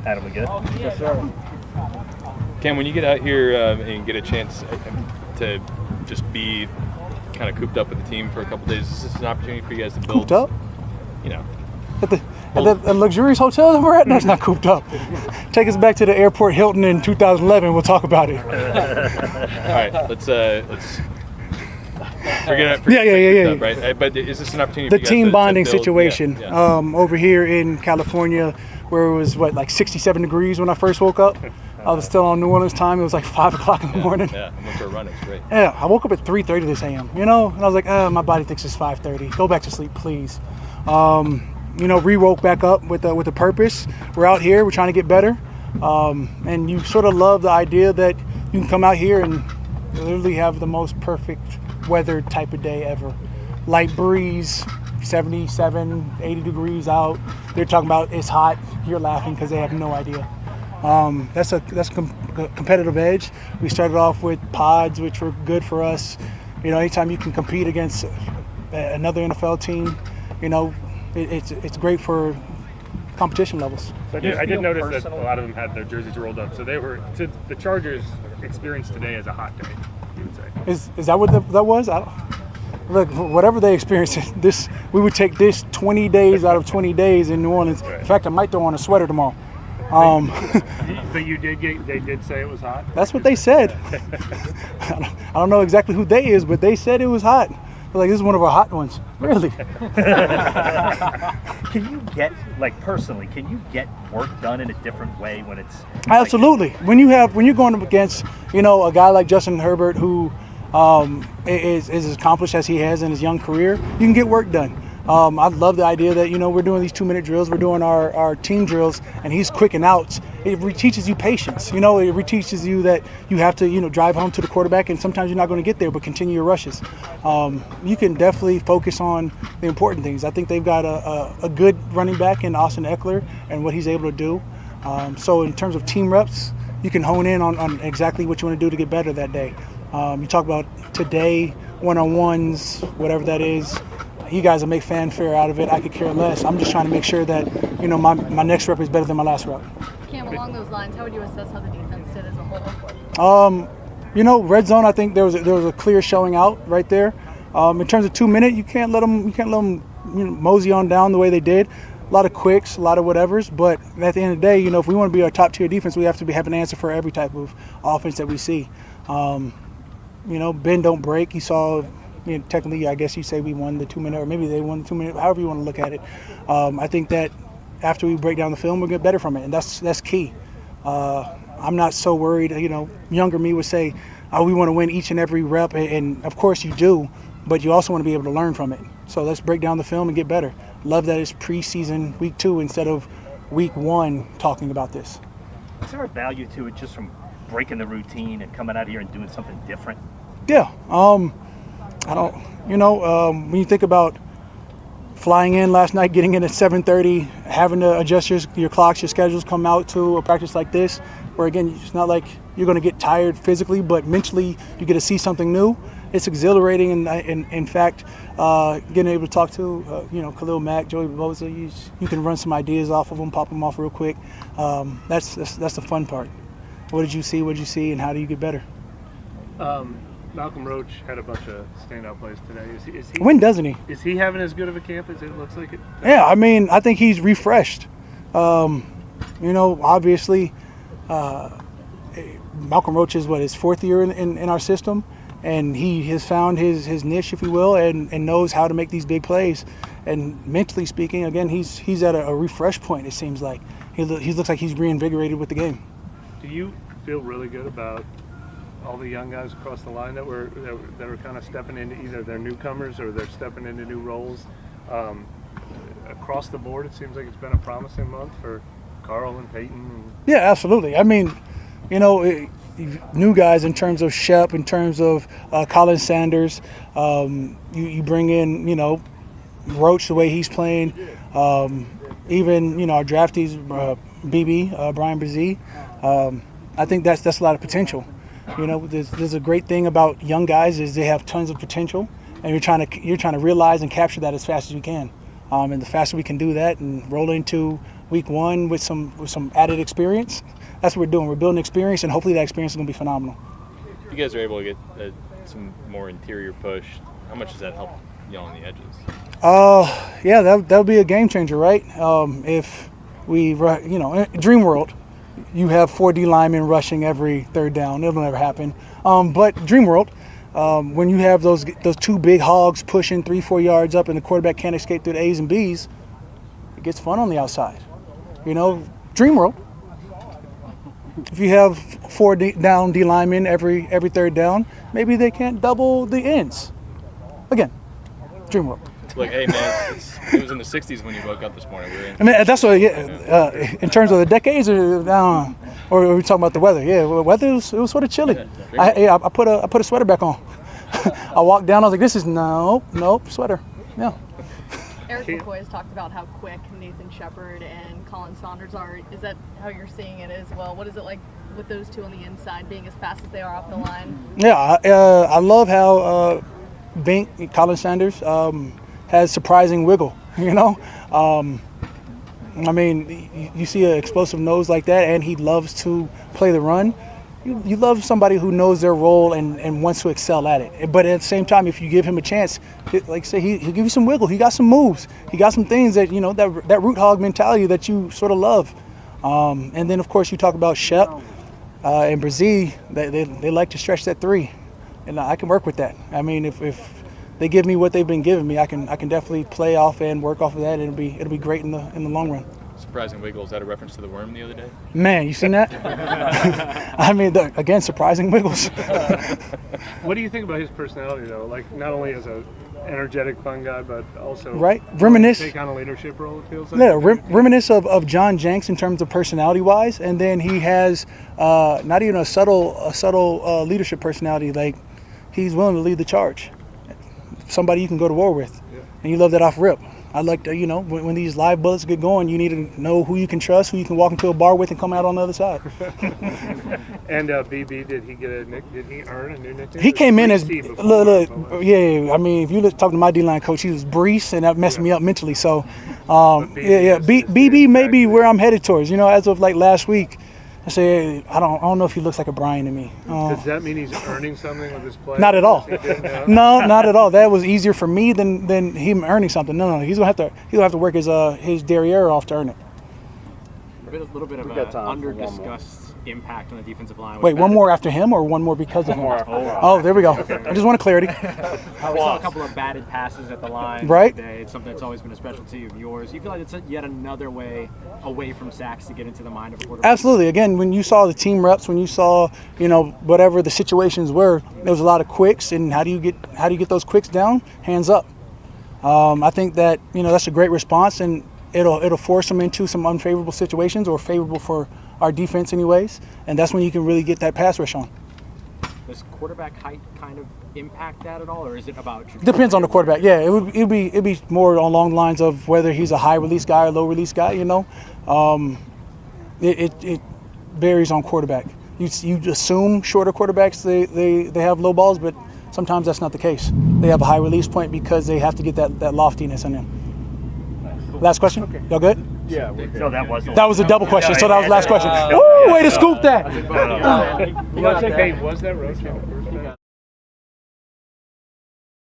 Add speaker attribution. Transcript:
Speaker 1: Adam, we good?
Speaker 2: Yes, sir.
Speaker 3: Cam, when you get out here and get a chance to just be kind of cooped up with the team for a couple days, is this an opportunity for you guys to build?
Speaker 2: Cooped up?
Speaker 3: You know.
Speaker 2: At the luxurious hotel that we're at? That's not cooped up. Take us back to the airport Hilton in 2011. We'll talk about it.
Speaker 3: All right, let's forget
Speaker 2: Yeah.
Speaker 3: up, right? But is this an opportunity
Speaker 2: The
Speaker 3: for you guys
Speaker 2: team
Speaker 3: to
Speaker 2: bonding
Speaker 3: build,
Speaker 2: situation. Over here in California, where it was, like 67 degrees when I first woke up. I was still on New Orleans time. It was like 5 o'clock in the morning.
Speaker 3: Yeah, I went for a run. It's great.
Speaker 2: Yeah, I woke up at 3:30 this a.m., and I was like, my body thinks it's 5:30. Go back to sleep, please. Re-woke back up with a purpose. We're out here. We're trying to get better. And you sort of love the idea that you can come out here and literally have the most perfect weather type of day ever. Light breeze, 77, 80 degrees out. They're talking about it's hot. You're laughing because they have no idea. That's a competitive edge. We started off with pods, which were good for us. Anytime you can compete against another NFL team, it's great for competition levels.
Speaker 4: So I did notice that a lot of them had their jerseys rolled up. So the Chargers experienced today as a hot day, you would say.
Speaker 2: Is that what that was? Look, whatever they experienced, we would take this 20 days out of 20 days in New Orleans.
Speaker 4: Right.
Speaker 2: In fact, I might throw on a sweater tomorrow.
Speaker 4: But they did say it was hot?
Speaker 2: That's what they said. I don't know exactly who they is, but they said it was hot. They're like, this is one of our hot ones. Really?
Speaker 1: Can you get, personally, work done in a different way when it's...
Speaker 2: Absolutely. When you're going up against, a guy like Justin Herbert who is as accomplished as he has in his young career, you can get work done. I love the idea that, we're doing these 2-minute drills, we're doing our team drills, and he's quick and outs. It teaches you patience. It teaches you that you have to, drive home to the quarterback, and sometimes you're not going to get there, but continue your rushes. You can definitely focus on the important things. I think they've got a good running back in Austin Eckler and what he's able to do. So in terms of team reps, you can hone in on exactly what you want to do to get better that day. You talk about today, one-on-ones, whatever that is. You guys will make fanfare out of it. I could care less. I'm just trying to make sure that, my next rep is better than my last rep.
Speaker 5: Cam, along those lines, how would you assess how the defense did as a whole?
Speaker 2: Red zone, I think there was a clear showing out right there. In terms of 2-minute, you can't let them mosey on down the way they did. A lot of quicks, a lot of whatevers, but at the end of the day, if we want to be a top tier defense, we have to have an answer for every type of offense that we see. Bend don't break. You saw. Technically, I guess you say we won the 2-minute, or maybe they won the 2-minute, however you want to look at it. I think that after we break down the film, we'll get better from it, and that's key. I'm not so worried. Younger me would say, we want to win each and every rep, and of course you do, but you also want to be able to learn from it. So let's break down the film and get better. Love that it's preseason week 2 instead of week 1 talking about this.
Speaker 1: Is there a value to it just from breaking the routine and coming out here and doing something different?
Speaker 2: Yeah. I don't, when you think about flying in last night, getting in at 7:30, having to adjust your clocks, your schedules, come out to a practice like this, where again, it's not like you're going to get tired physically, but mentally you get to see something new. It's exhilarating, and in fact, getting able to talk to, Khalil Mack, Joey Bosa, you can run some ideas off of them, pop them off real quick. That's the fun part. What did you see, and how do you get better?
Speaker 4: Malcolm Roach had a bunch of standout plays today. Is he?
Speaker 2: When doesn't he?
Speaker 4: Is he having as good of a camp as it looks like it?
Speaker 2: Yeah, I think he's refreshed. Obviously, Malcolm Roach is his 4th year in our system, and he has found his niche, if you will, and knows how to make these big plays. And mentally speaking, again, he's at a refresh point. It seems like he looks like he's reinvigorated with the game.
Speaker 4: Do you feel really good about all the young guys across the line that were kind of stepping into either they're newcomers or they're stepping into new roles? Across the board, it seems like it's been a promising month for Carl and Peyton.
Speaker 2: Yeah, absolutely. New guys in terms of Shep, in terms of Colin Sanders. You bring in, Roach the way he's playing. Even, our draftees, BB, Brian Brzee. I think that's a lot of potential. There's a great thing about young guys is they have tons of potential, and you're trying to realize and capture that as fast as you can. And the faster we can do that and roll into week one with some added experience. That's what we're doing. We're building experience, and hopefully that experience is going to be phenomenal.
Speaker 3: You guys are able to get some more interior push. How much does that help you on the edges?
Speaker 2: Yeah, that would be a game changer, right? If we, in Dream World, you have 4 D linemen rushing every third down. It'll never happen. But Dream World, when you have those 2 big hogs pushing 3-4 yards up and the quarterback can't escape through the A's and B's, it gets fun on the outside. Dream World. If you have 4 down D linemen every third down, maybe they can't double the ends. Again, Dream World.
Speaker 3: Look, hey man, it was in the '60s when you woke up this morning.
Speaker 2: That's what. In terms of the decades, or are we talking about the weather? Yeah, well, weather it was sort of chilly. I put a sweater back on. I walked down. I was like, this is nope, sweater. Yeah.
Speaker 5: Eric McCoy has talked about how quick Nathan Shepard and Colin Saunders are. Is that how you're seeing it as well? What is it like with those 2 on the inside being as fast as they are off the line?
Speaker 2: Yeah, I love how Bink, Colin Sanders, has surprising wiggle. I mean, you see an explosive nose like that, and he loves to play the run. You love somebody who knows their role and wants to excel at it. But at the same time, if you give him a chance, like say, he'll give you some wiggle. He got some moves. He got some things that, that root hog mentality that you sort of love. And then, of course, you talk about Shep and Brazil. They like to stretch that 3. And I can work with that. I mean, if they give me what they've been giving me, I can definitely play off and work off of that. And it'll be great in the long run.
Speaker 3: Surprising wiggle. Is that a reference to the worm the other day?
Speaker 2: Man, you seen that? I mean, again, surprising wiggles.
Speaker 4: What do you think about his personality, though? Like, not only as a energetic, fun guy, but also
Speaker 2: reminisce
Speaker 4: take on a leadership role. It feels like.
Speaker 2: Yeah, reminisce of John Jenks in terms of personality-wise, and then he has not even a subtle leadership personality. Like, he's willing to lead the charge. Somebody you can go to war with, and you love that off rip. I like to, when these live bullets get going, you need to know who you can trust, who you can walk into a bar with and come out on the other side.
Speaker 4: And BB, did he earn a new nickname?
Speaker 2: He came in as, look, yeah. I mean, if you talk to my D-line coach, he was Brees, and that messed me up mentally. So, BB may be where I'm headed towards. As of like last week, I say I don't know if he looks like a Brian to me.
Speaker 4: Does that mean he's earning something with his play?
Speaker 2: Not at all. No, not at all. That was easier for me than him earning something. No. He's gonna have to work his derriere off to earn it.
Speaker 6: A little bit of an under-discussed impact on the defensive line.
Speaker 2: Wait, one more after him or one more because of him? Oh, there we go. I just wanted clarity.
Speaker 6: We saw a couple of batted passes at the line today. It's something that's always been a specialty of yours. You feel like it's yet another way away from sacks to get into the mind of a quarterback?
Speaker 2: Absolutely. Again, when you saw the team reps, when you saw, whatever the situations were, there was a lot of quicks, and how do you get those quicks down? Hands up. I think that, that's a great response, and it'll force them into some unfavorable situations or favorable for our defense anyways, and that's when you can really get that pass rush on.
Speaker 6: Does quarterback height kind of impact that at all, or is it about?
Speaker 2: Depends on the quarterback. Yeah, it'd be more along the lines of whether he's a high release guy or low release guy. It varies on quarterback. You assume shorter quarterbacks they have low balls, but sometimes that's not the case. They have a high release point because they have to get that loftiness in them. Last question. Okay. Y'all good?
Speaker 4: Yeah, we're good.
Speaker 1: No, that
Speaker 2: was a double question, so that was the last question. Ooh, way to scoop that.
Speaker 4: Was that Roach?